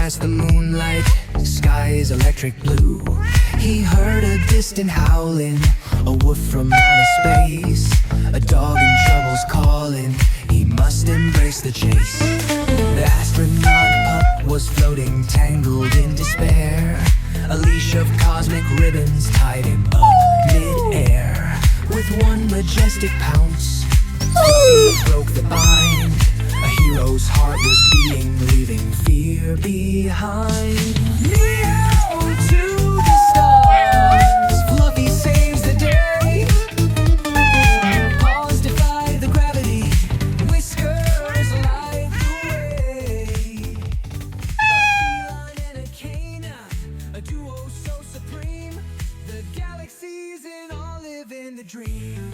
past the moonlight, sky's electric blue. He heard a distant howling, a wolf from outer space. A dog in trouble's calling, he must embrace the chase. The astronaut pup was floating, tangled in despair. A leash of cosmic ribbons tied him up mid-air. With one majestic pounce, he broke the bind. A hero's heart was beating, leaving fear behind. Meow to the stars, Fluffy saves the day. Paws defy the gravity, Whiskers light the way. A feline and a canine, a duo so supreme. The galaxies and all live in the dream.